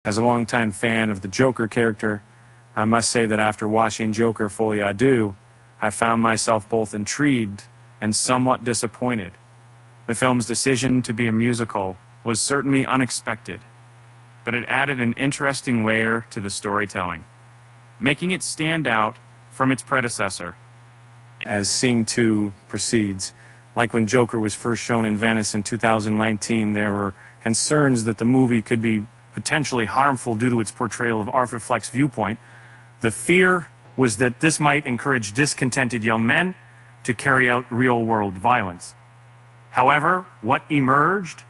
As a longtime fan of the Joker character, I must say that after watching Joker Folie, Deux, I found myself both intrigued and somewhat disappointed. The film's decision to be a musical was certainly unexpected, but it added an interesting layer to the storytelling, making it stand out from its predecessor. As Scene 2 proceeds, like when Joker was first shown in Venice in 2019, there were concerns that the movie could be potentially harmful due to its portrayal of Arthur Fleck's viewpoint. The fear was that this might encourage discontented young men to carry out real-world violence. However, what emerged,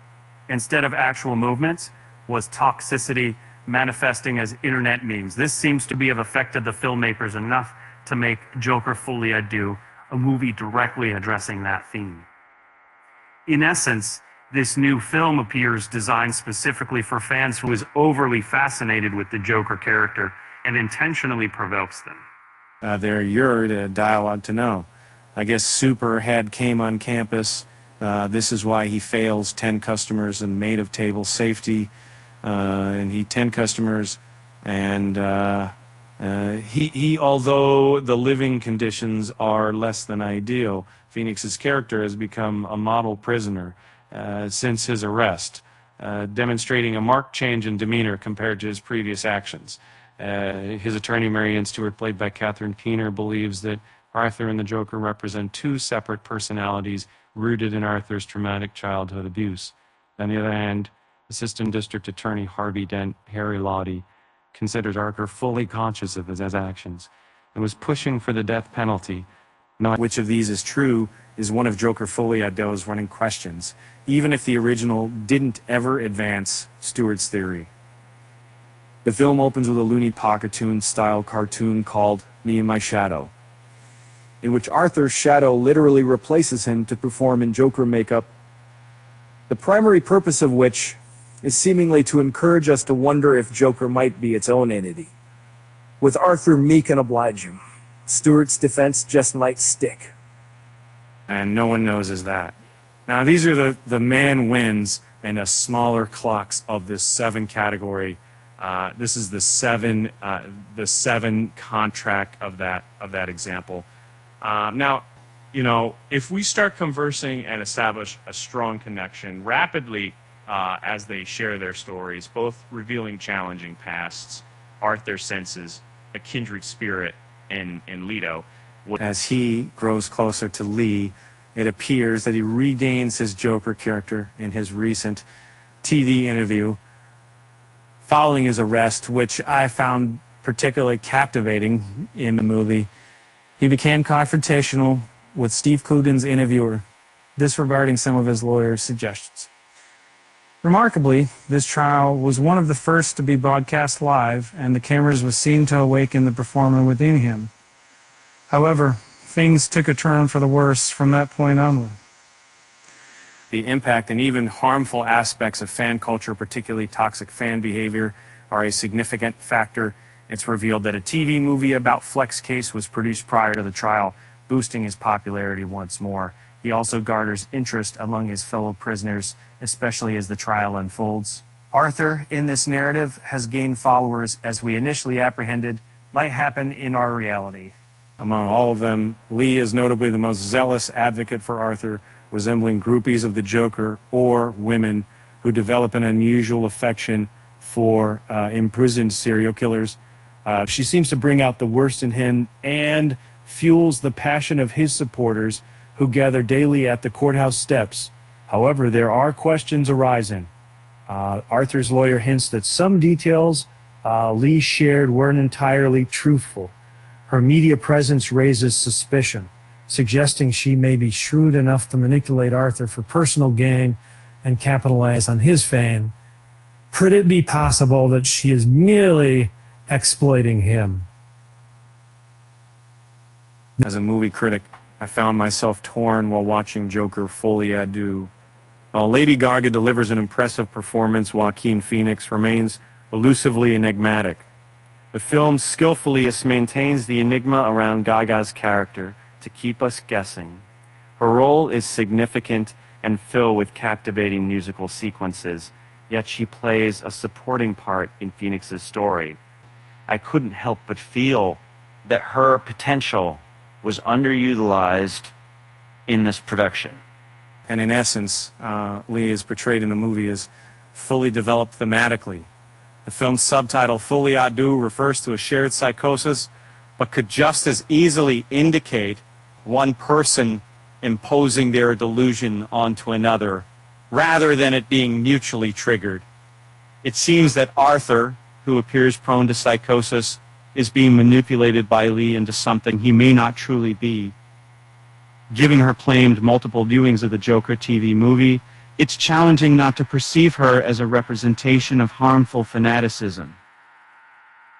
instead of actual movements, was toxicity manifesting as internet memes. This seems to be have affected the filmmakers enough to make Joker Folie, Deux a movie directly addressing that theme. In essence, this new film appears designed specifically for fans who is overly fascinated with the Joker character and intentionally provokes them. They're your dialogue to know. I guess Superhead came on campus. This is why he fails 10 customers and maid of table safety. And he 10 customers, and he, although the living conditions are less than ideal, Phoenix's character has become a model prisoner since his arrest, demonstrating a marked change in demeanor compared to his previous actions. His attorney, Marianne Stewart, played by Catherine Keener, believes that Arthur and the Joker represent two separate personalities rooted in Arthur's traumatic childhood abuse. On the other hand, Assistant District Attorney Harvey Dent, Harry Lottie, considers Arthur fully conscious of his actions and was pushing for the death penalty. Not which of these is true is one of Joker Folie, Deux' running questions, even if the original didn't ever advance Stewart's theory. The film opens with a Looney Pocketoon-style cartoon called Me and My Shadow, in which Arthur's shadow literally replaces him to perform in Joker makeup, the primary purpose of which is seemingly to encourage us to wonder if Joker might be its own entity. With Arthur meek and obliging, Stewart's defense just might stick. And no one knows is that. Now these are the man wins in a smaller clocks of this 7 category. This is the seven contract of that example. Now, you know, if we start conversing and establish a strong connection rapidly as they share their stories, both revealing challenging pasts, Arthur senses a kindred spirit in Leto. As he grows closer to Lee, it appears that he regains his Joker character in his recent TV interview following his arrest, which I found particularly captivating in the movie. He became confrontational with Steve Coogan's interviewer, disregarding some of his lawyer's suggestions. Remarkably, this trial was one of the first to be broadcast live, and the cameras were seen to awaken the performer within him. However, things took a turn for the worse from that point onward. The impact and even harmful aspects of fan culture, particularly toxic fan behavior, are a significant factor. It's revealed that a TV movie about Fleck's case was produced prior to the trial, boosting his popularity once more. He also garners interest among his fellow prisoners, especially as the trial unfolds. Arthur, in this narrative, has gained followers as we initially apprehended might happen in our reality. Among all of them, Lee is notably the most zealous advocate for Arthur, resembling groupies of the Joker or women who develop an unusual affection for imprisoned serial killers. She seems to bring out the worst in him and fuels the passion of his supporters who gather daily at the courthouse steps. However, there are questions arising. Arthur's lawyer hints that some details Lee shared weren't entirely truthful. Her media presence raises suspicion, suggesting she may be shrewd enough to manipulate Arthur for personal gain and capitalize on his fame. Could it be possible that she is merely exploiting him? As a movie critic, I found myself torn while watching Joker Folie, Deux. While Lady Gaga delivers an impressive performance, Joaquin Phoenix remains elusively enigmatic. The film skillfully maintains the enigma around Gaga's character to keep us guessing. Her role is significant and filled with captivating musical sequences, yet she plays a supporting part in Phoenix's story. I couldn't help but feel that her potential was underutilized in this production. And in essence, Lee is portrayed in the movie as fully developed thematically. The film's subtitle, Folie à Deux, refers to a shared psychosis, but could just as easily indicate one person imposing their delusion onto another, rather than it being mutually triggered. It seems that Arthur, who appears prone to psychosis, is being manipulated by Lee into something he may not truly be. Giving her claimed multiple viewings of the Joker TV movie, it's challenging not to perceive her as a representation of harmful fanaticism.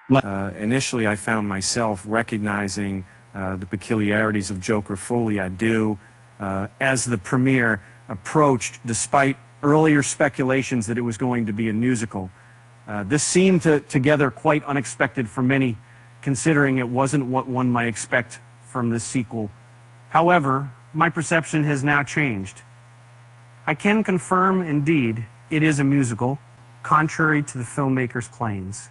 Initially, I found myself recognizing the peculiarities of Joker Folie à Deux as the premiere approached, despite earlier speculations that it was going to be a musical. This seemed together quite unexpected for many, considering it wasn't what one might expect from the sequel. However, my perception has now changed. I can confirm, indeed, it is a musical, contrary to the filmmaker's claims.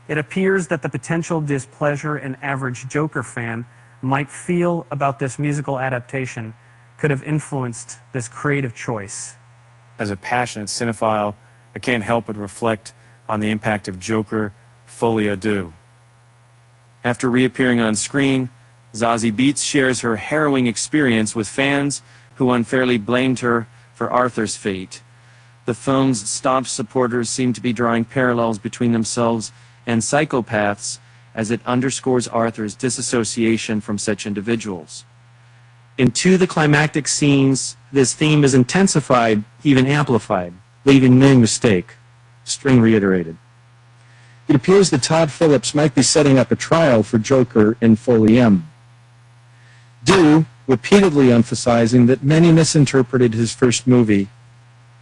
It appears that the potential displeasure an average Joker fan might feel about this musical adaptation could have influenced this creative choice. As a passionate cinephile, I can't help but reflect on the impact of Joker Folie à Deux. After reappearing on screen, Zazie Beetz shares her harrowing experience with fans who unfairly blamed her for Arthur's fate. The film's staunch supporters seem to be drawing parallels between themselves and psychopaths, as it underscores Arthur's disassociation from such individuals. In two of the climactic scenes, this theme is intensified, even amplified, leaving no mistake. String reiterated. It appears that Todd Phillips might be setting up a trial for Joker in Folie à Deux, repeatedly emphasizing that many misinterpreted his first movie.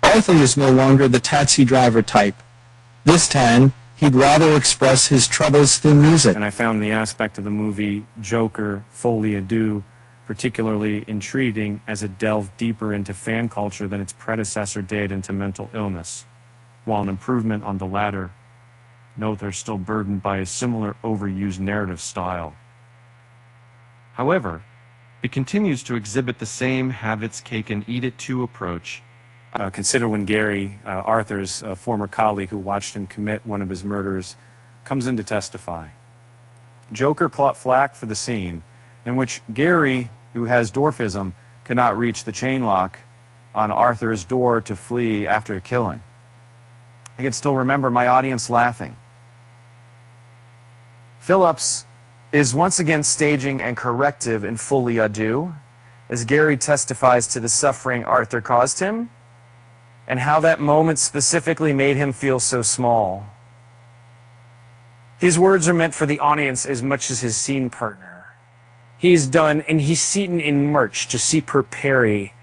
Arthur is no longer the taxi driver type. This time, he'd rather express his troubles through music. And I found the aspect of the movie Joker Folie à Deux particularly intriguing, as it delved deeper into fan culture than its predecessor did into mental illness. While an improvement on the latter, note they're still burdened by a similar overused narrative style. However, it continues to exhibit the same have-its-cake-and-eat-it-too approach. Consider when Gary, Arthur's former colleague who watched him commit one of his murders, comes in to testify. Joker caught flack for the scene in which Gary, who has dwarfism, cannot reach the chain lock on Arthur's door to flee after a killing. I can still remember my audience laughing. Phillips is once again staging and corrective in Folie à Deux, as Gary testifies to the suffering Arthur caused him, and how that moment specifically made him feel so small. His words are meant for the audience as much as his scene partner. He's done, and he's seen in March to see per Perry,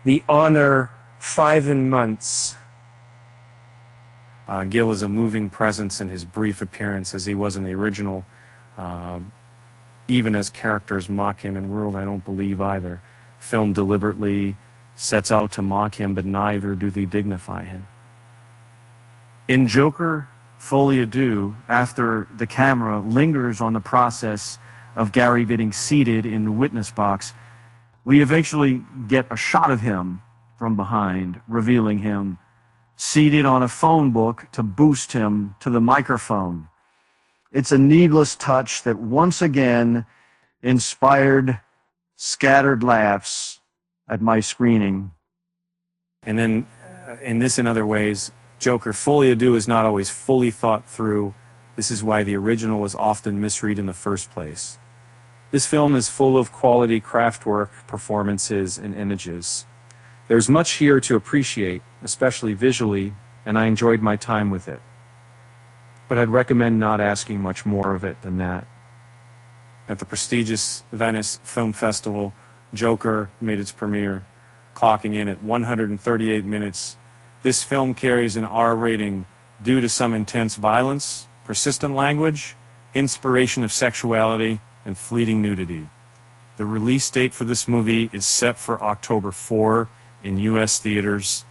the honor 5 months. Gil is a moving presence in his brief appearance, as he was in the original. Even as characters mock him in World, I don't believe either. Film deliberately sets out to mock him, but neither do they dignify him. In Joker Folie à Deux, after the camera lingers on the process of Gary getting seated in the witness box, we eventually get a shot of him from behind, revealing him seated on a phone book to boost him to the microphone. It's a needless touch that once again inspired scattered laughs at my screening. And then, in this and other ways, Joker Folie à Deux is not always fully thought through. This is why the original was often misread in the first place. This film is full of quality craftwork, performances, and images. There's much here to appreciate, especially visually, and I enjoyed my time with it. But I'd recommend not asking much more of it than that. At the prestigious Venice Film Festival, Joker made its premiere, clocking in at 138 minutes. This film carries an R rating due to some intense violence, persistent language, inspiration of sexuality, and fleeting nudity. The release date for this movie is set for October 4 in U.S. theaters.